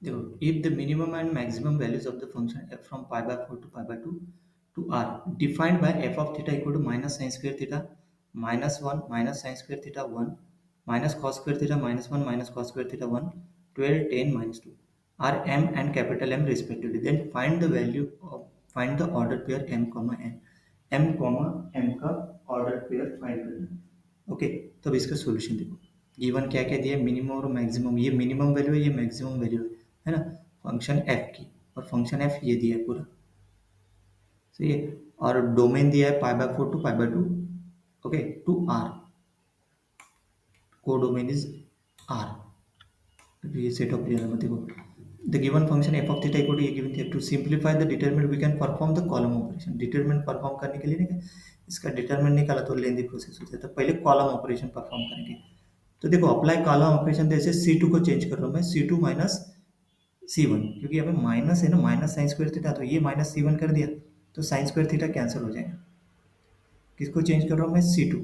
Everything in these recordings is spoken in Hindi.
देखो, if the minimum and maximum values of the function f from pi by 4 to pi by 2 to r defined by f of theta equal to minus sin square theta minus 1 minus sin square theta 1 minus cos square theta minus 1 minus cos square theta 1 12 10 minus 2 are m and capital M respectively. Then find the value of find the ordered pair m comma m का ordered pair फाइंड करना। ओके, तो अब इसका सॉल्यूशन देखो। गिवन क्या क्या दिया है, मिनिमम और मैक्सिमम। ये मिनिमम वैल्यू है, ये मैक्सिमम वैल्यू है ना, फंक्शन एफ की। और फंक्शन एफ ये दिया है पूरा, सही है। और डोमेन दिया है pi by 4 to pi by 2, okay, to R. Codomain is R. ये सेट ऑफ रियल नंबर देखो। The given function F of theta equal to ये गिवन थी। To simplify the determinant we can perform the column operation. Determinant perform करने के लिए ना, इसका डिटरमिनेंट निकाला तो लेंदी प्रोसेस हो जाता है। पहले कॉलम ऑपरेशन परफॉर्म करेंगे। तो देखो, अप्लाई कॉलम ऑपरेशन, जैसे C2 को चेंज कर रहा हूँ मैं, C2 माइनस C1, क्योंकि यहाँ पे माइनस है ना, माइनस साइन स्क्वायर थीटा, तो ये माइनस C1 कर दिया तो साइन स्क्वायर थीटा कैंसिल हो जाएगा। किसको चेंज कर रहा हूँ मैं, C2।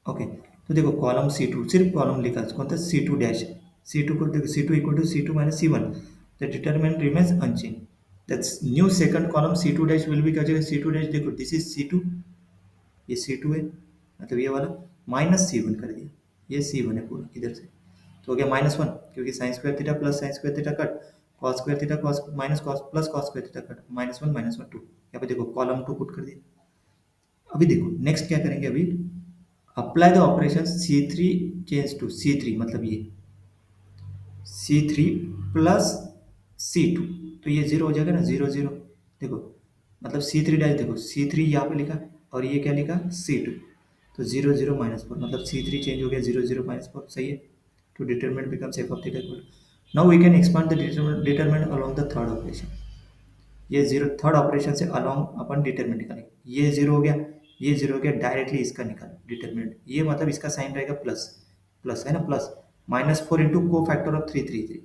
ओके, तो देखो कॉलम C2, सिर्फ कॉलम लिखा कौन था, C2 डैश। C2 को देखो, C2 equal to C2 minus C1, the determinant remains unchanged. That's new second column C2 dash will be क्या हो जाएगा, C2 डैश, देखो दिस इज C2, ये C2 है, मतलब ये वाला माइनस C1 कर दिया, ये C1 है पूरा इधर से। तो हो गया माइनस 1, क्योंकि sign square theta plus sign square theta cut, cos square theta cos minus cos plus cos square theta cut, minus 1 2। यहाँ पे देखो कॉलम 2 पुट कर दिया। अभी देखो नेक्स्ट क्या करेंगे, अभी apply the operation C3 change to C3, मतलब ये C3 प्लस C2, तो ये जीरो हो जाएगा ना, जीरो जीरो। देखो मतलब C3 डैश, देखो C3 यहाँ पे लिखा और ये क्या लिखा, C2, तो जीरो जीरो माइनस 4, मतलब C3 चेंज हो गया, जीरो जीरो माइनस 4, सही है। To determine becomes f of theta equal to. Now we can expand the determinant along the third operation. ये जीरो थर्ड ऑपरेशन से अलॉन्ग अपन डिटरमिनेंट निकालेंगे। ये जीरो हो गया, ये जीरो हो गया, डायरेक्टली इसका निकालो डिटरमिनेंट। ये मतलब इसका साइन रहेगा प्लस, प्लस है ना, प्लस माइनस 4 इंटू को फैक्टर ऑफ 333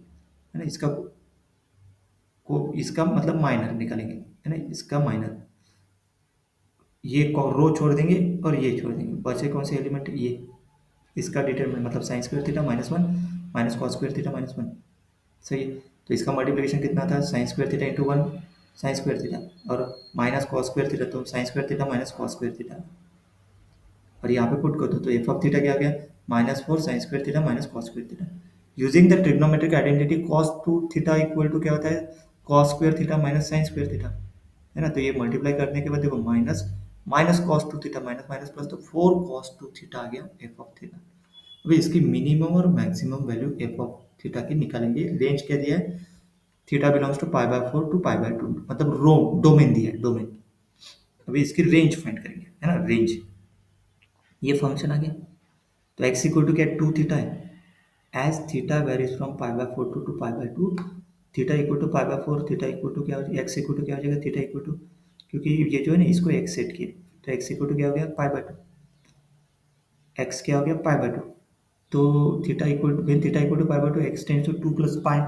है ना, इसका को, इसका मतलब माइनर निकालेंगे है ना, इसका माइनर। ये रो छोड़ देंगे और ये छोड़ देंगे, बचे कौन से एलिमेंट, ये। इसका डिटरमिनेंट मतलब sign square theta minus 1 minus cos square theta minus 1, सही है। तो इसका मल्टीप्लिकेशन कितना था, sign square theta into 1 sign square theta, और माइनस कॉस स्क्वायर थीटा, तो sign square theta minus cos square theta. और यहाँ पे पुट कर दो तो एफ ऑफ थीटा क्या आ गया, minus 4 sine square theta minus cos square theta. Using the trigonometric identity cos two theta equal to क्या होता है, cos square theta minus sine square theta, है ना। तो ये मल्टीप्लाई करने के बाद देखो minus minus cos two theta minus minus plus, तो 4 कॉस टू थीटा आ गया एफ ऑफ थीटा। अभी इसकी मिनिमम और maximum value F of theta की निकालेंगे। रेंज क्या दिया है, theta belongs to pi by 4 to pi by 2, मतलब रो डोमेन दिया है, डोमेन। अभी इसकी रेंज फाइंड करेंगे, है ना, रेंज। ये फंक्शन आ गया, तो एक्स इक्वल टू क्या, 2 थीटा है। As theta varies from pi by 4 to pi by 2, theta equal to pi by 4, theta equal to क्या हो जाएगा, एक्स इक्वल टू क्या हो जाएगा, थीटा इक्वल टू, क्योंकि ये जो है ना इसको एक्स सेट किया, तो एक्स इक्वल टू क्या हो गया, पाई बाय 2, एक्स क्या हो गया, पाई बाय 2। तो theta equal to, when theta equal to pi by 2, X tends to 2 plus pi,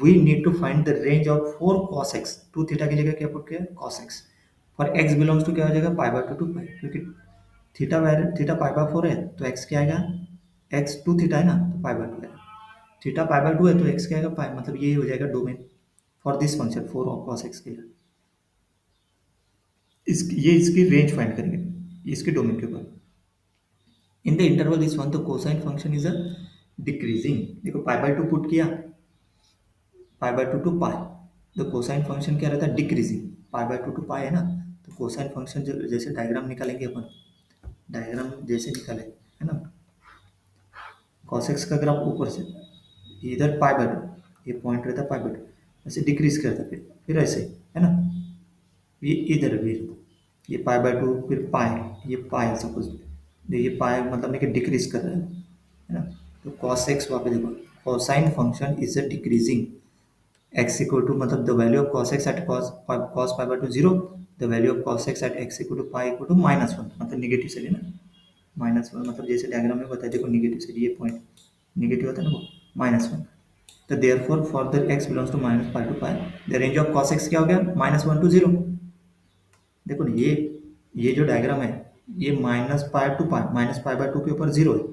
we need to find the range of 4 cos x। 2 theta की जगह क्या पुट किया, cos x। For x belongs to क्या हो जाएगा, पाई बाय 2 टू पाई, क्योंकि थीटा पाई बाय 4 है तो x क्या आएगा, x 2 थीटा है ना, तो पाई बाय 2 आएगा। थीटा पाई बाय 2 है तो x क्या आएगा, पाई, मतलब ये हो जाएगा domain for this function 4 of cos x के लिए। ये इसकी रेंज फाइंड करेंगे इसके डोमेन के ऊपर। In the interval this one, तो cosine function is a decreasing. देखो पाई बाय 2 पुट किया, पाई बाय 2 टू पाई, तो कोसाइन फंक्शन क्या रहता है, डिक्रीजिंग। पाई बाय 2 टू पाई है ना, तो कोसाइन फंक्शन जो, जैसे डायग्राम निकालेंगे अपन, डायग्राम जैसे निकाले है ना, cos x का ग्राफ ऊपर से, इधर पाई बाय 2, ये पॉइंट रहता है पाई बाय 2, ऐसे डिक्रीज करता है, फिर ऐसे है ना, ये इधर भी ये पाई बाय 2, फिर पाई, ये पाई सपोज, ये पाई मतलब नहीं कि डिक्रीज कर रहा है ना। तो cos x वहाँ पे देखो, cosine function is a decreasing. x equal to मतलब the value of cos x at cos pi by 2 0, the value of cos x at x equal to pi equal to minus 1, मतलब निगेटिव साइड है ना, माइनस 1, मतलब जैसे डायग्राम में बताया देखो, निगेटिव साइड, ये पॉइंट निगेटिव होता है ना वो, माइनस 1। तो therefore for the x belongs to minus pi to pi, the range of cos x क्या हो गया, माइनस 1 टू 0। देखो ना ये जो डायग्राम है, ये minus pi to pi, minus pi by 2 के ऊपर 0 है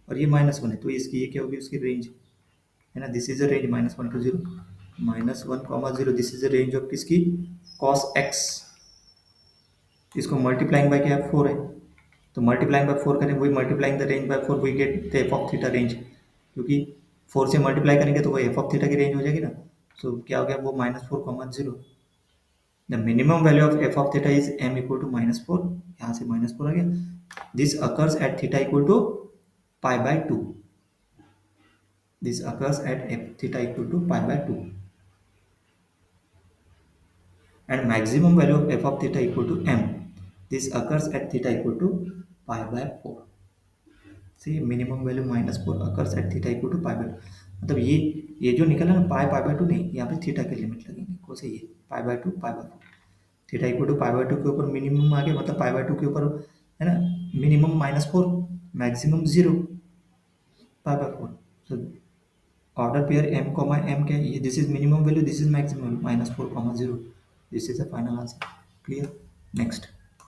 और ये माइनस 1 है, तो इसकी ये क्या होगी, उसकी रेंज है ना, this is a range -1 to 0, -1, 0, this is a range of किसकी, cos x। इसको मल्टीप्लाइंग बाय क्या है, 4 है, तो मल्टीप्लाइंग बाय 4 करें, वही multiplying the range by 4 we get the F of theta range, क्योंकि 4 से मल्टीप्लाई करेंगे तो वो एफ ऑफ थीटा की रेंज हो जाएगी ना। सो क्या हो गया वो -4, 0। The minimum value of F of theta is m equal to -4, यहाँ से -4 आ गया। This occurs at theta equal to π/2, this occurs at f theta equal to π/2, and maximum value of f of theta equal to m, this occurs at theta equal to π/4। see minimum value -4 occurs at theta equal to π/2, मतलब ये जो निकला ना π/2 नहीं, यहाँ पे थीटा की लिमिट लगेंगे, कौन से, ये π/2 π/4, थीटा इक्वल टू π/2 के ऊपर मिनिमम आ गया, मतलब π/2 के ऊपर है ना, minimum -4, maximum 0, π/4। so order pair m comma m क्या है, ये this is minimum value, this is maximum value, -4, 0, this is the final answer। clear? Next।